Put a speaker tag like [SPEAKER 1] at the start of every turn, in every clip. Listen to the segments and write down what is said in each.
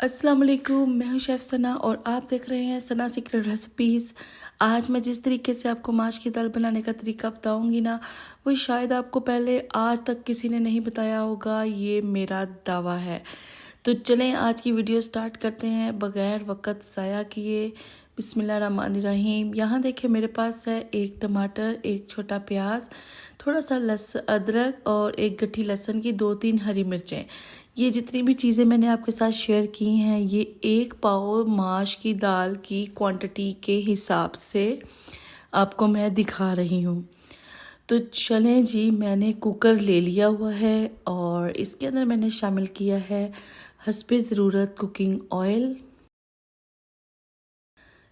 [SPEAKER 1] अस्सलाम वालेकुम, मैं हूं शेफ़ सना और आप देख रहे हैं सना सीक्रेट रेसिपीज़। आज मैं जिस तरीके से आपको माश की दाल बनाने का तरीका बताऊंगी ना, वो शायद आपको पहले आज तक किसी ने नहीं बताया होगा, ये मेरा दावा है। तो चलें आज की वीडियो स्टार्ट करते हैं बगैर वक्त ज़ाया किए। बिस्मिल्लाहिर्रहमानिर्रहीम। यहाँ देखें मेरे पास है एक टमाटर, एक छोटा प्याज, थोड़ा सा अदरक और एक गट्ठी लहसुन की 2-3 हरी मिर्चें। ये जितनी भी चीज़ें मैंने आपके साथ शेयर की हैं, ये एक पाव माश की दाल की क्वांटिटी के हिसाब से आपको मैं दिखा रही हूँ। तो चलें जी, मैंने कुकर ले लिया हुआ है और इसके अंदर मैंने शामिल किया है हस्बे ज़रूरत कुकिंग ऑयल।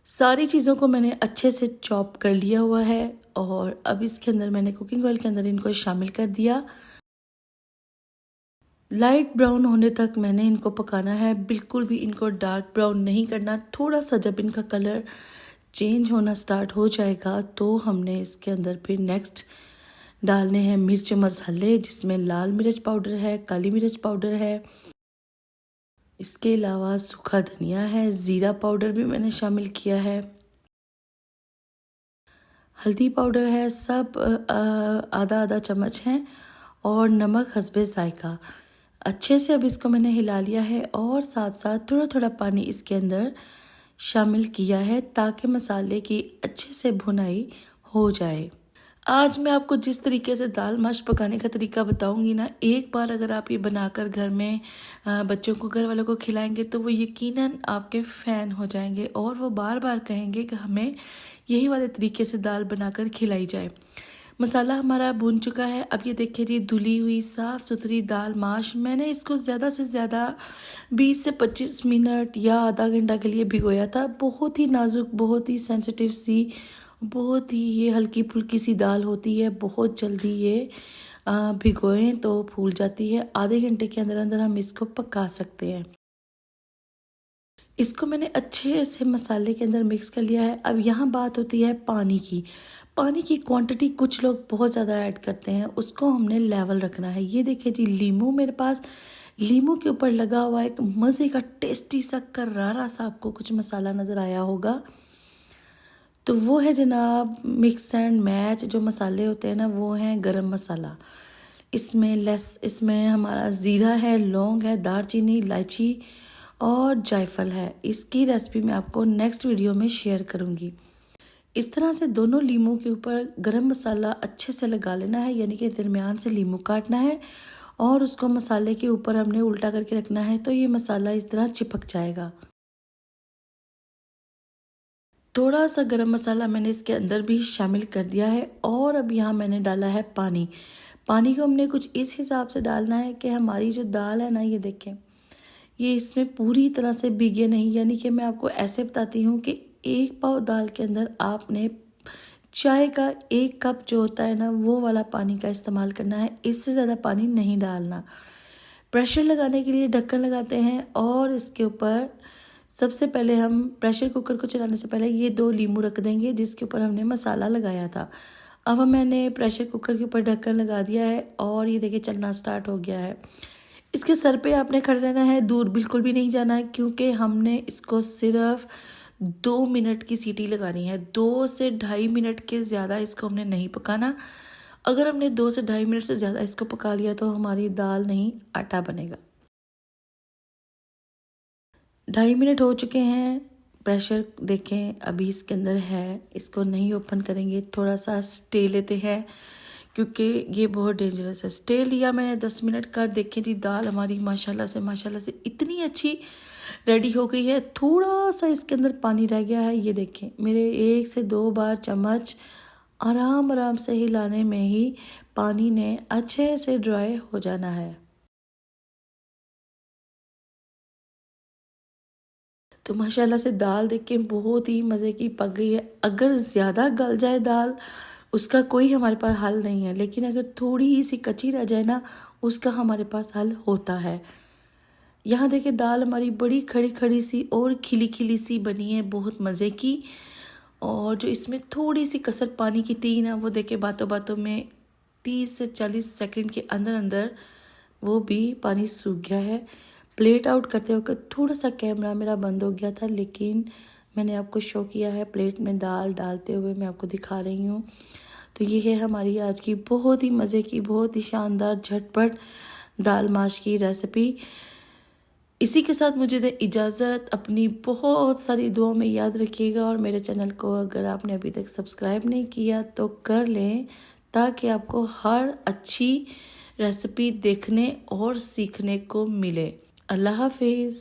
[SPEAKER 1] सारी चीज़ों को मैंने अच्छे से चॉप कर लिया हुआ है और अब इसके अंदर मैंने कुकिंग ऑयल के अंदर इनको शामिल कर दिया। लाइट ब्राउन होने तक मैंने इनको पकाना है, बिल्कुल भी इनको डार्क ब्राउन नहीं करना। थोड़ा सा जब इनका कलर चेंज होना स्टार्ट हो जाएगा तो हमने इसके अंदर फिर नेक्स्ट डालने हैं मिर्च मसाले, जिसमें लाल मिर्च पाउडर है, काली मिर्च पाउडर है, इसके अलावा सूखा धनिया है, ज़ीरा पाउडर भी मैंने शामिल किया है, हल्दी पाउडर है, सब आधा आधा चम्मच है और नमक हस्बे जायका। अच्छे से अब इसको मैंने हिला लिया है और साथ साथ थोड़ा थोड़ा पानी इसके अंदर शामिल किया है ताकि मसाले की अच्छे से भुनाई हो जाए। आज मैं आपको जिस तरीके से दाल माश पकाने का तरीका बताऊंगी ना, एक बार अगर आप ये बनाकर घर में बच्चों को, घर वालों को खिलाएंगे तो वो यकीनन आपके फ़ैन हो जाएंगे और वो बार बार कहेंगे कि हमें यही वाले तरीके से दाल बनाकर खिलाई जाए। मसाला हमारा भून चुका है। अब ये देखिए जी, धुली हुई साफ़ सुथरी दाल माश, मैंने इसको ज़्यादा से ज़्यादा 20 से 25 मिनट या आधा घंटा के लिए भिगोया था। बहुत ही नाजुक, बहुत ही सेंसिटिव सी, बहुत ही ये हल्की फुल्की सी दाल होती है। बहुत जल्दी ये भिगोएं तो फूल जाती है। आधे घंटे के अंदर अंदर हम इसको पका सकते हैं। इसको मैंने अच्छे से मसाले के अंदर मिक्स कर लिया है। अब यहाँ बात होती है पानी की। पानी की क्वांटिटी कुछ लोग बहुत ज़्यादा ऐड करते हैं, उसको हमने लेवल रखना है। ये देखिए जी, लीमू मेरे पास, लीमू के ऊपर लगा हुआ एक मज़े का टेस्टी सा करारा सा आपको कुछ मसाला नज़र आया होगा, तो वो है जनाब मिक्स एंड मैच। जो मसाले होते हैं ना, वो हैं गरम मसाला। इसमें हमारा ज़ीरा है, लौंग है, दालचीनी, इलायची और जायफल है। इसकी रेसिपी मैं आपको नेक्स्ट वीडियो में शेयर करूँगी। इस तरह से दोनों लीमू के ऊपर गरम मसाला अच्छे से लगा लेना है, यानी कि दरमियान से लीमू काटना है और उसको मसाले के ऊपर हमने उल्टा करके रखना है, तो ये मसाला इस तरह चिपक जाएगा। थोड़ा सा गरम मसाला मैंने इसके अंदर भी शामिल कर दिया है और अब यहाँ मैंने डाला है पानी। पानी को हमने कुछ इस हिसाब से डालना है कि हमारी जो दाल है ना, ये देखें, ये इसमें पूरी तरह से भीगे नहीं। यानी कि मैं आपको ऐसे बताती हूँ कि एक पाव दाल के अंदर आपने चाय का 1 कप जो होता है ना, वो वाला पानी का इस्तेमाल करना है, इससे ज़्यादा पानी नहीं डालना। प्रेशर लगाने के लिए ढक्कन लगाते हैं और इसके ऊपर सबसे पहले हम प्रेशर कुकर को चलाने से पहले ये 2 लीमू रख देंगे जिसके ऊपर हमने मसाला लगाया था। अब मैंने प्रेशर कुकर के ऊपर ढक्कन लगा दिया है और ये देखिए चलना स्टार्ट हो गया है। इसके सर पे आपने खड़े रहना है, दूर बिल्कुल भी नहीं जाना है, क्योंकि हमने इसको सिर्फ 2 मिनट की सीटी लगानी है। 2 से ढाई मिनट के ज़्यादा इसको हमने नहीं पकाना। अगर हमने 2 से ढाई मिनट से ज़्यादा इसको पका लिया तो हमारी दाल नहीं, आटा बनेगा। 2.5 मिनट हो चुके हैं। प्रेशर देखें अभी इसके अंदर है, इसको नहीं ओपन करेंगे, थोड़ा सा स्टे लेते हैं क्योंकि ये बहुत डेंजरस है। स्टे लिया मैंने 10 मिनट का। देखें जी, दाल हमारी माशाल्लाह से इतनी अच्छी रेडी हो गई है। थोड़ा सा इसके अंदर पानी रह गया है। ये देखें, मेरे 1 से 2 बार चम्मच आराम आराम से हिलाने में ही पानी ने अच्छे से ड्राई हो जाना है। तो माशाल्लाह से दाल देख के बहुत ही मज़े की पक गई है। अगर ज़्यादा गल जाए दाल, उसका कोई हमारे पास हल नहीं है, लेकिन अगर थोड़ी ही सी कच्ची रह जाए ना, उसका हमारे पास हल होता है। यहाँ देखिए दाल हमारी बड़ी खड़ी खड़ी सी और खिली खिली सी बनी है, बहुत मज़े की। और जो इसमें थोड़ी सी कसर पानी की थी ना, वो देखे बातों बातों में 30 से 40 सेकंड के अंदर अंदर वो भी पानी सूख गया है। प्लेट आउट करते वक्त थोड़ा सा कैमरा मेरा बंद हो गया था, लेकिन मैंने आपको शो किया है प्लेट में दाल डालते हुए, मैं आपको दिखा रही हूँ। तो ये है हमारी आज की बहुत ही मज़े की, बहुत ही शानदार झटपट दाल माश की रेसिपी। इसी के साथ मुझे दे इजाज़त। अपनी बहुत सारी दुआओं में याद रखिएगा, और मेरे चैनल को अगर आपने अभी तक सब्सक्राइब नहीं किया तो कर लें, ताकि आपको हर अच्छी रेसिपी देखने और सीखने को मिले। अल्लाह हाफिज़।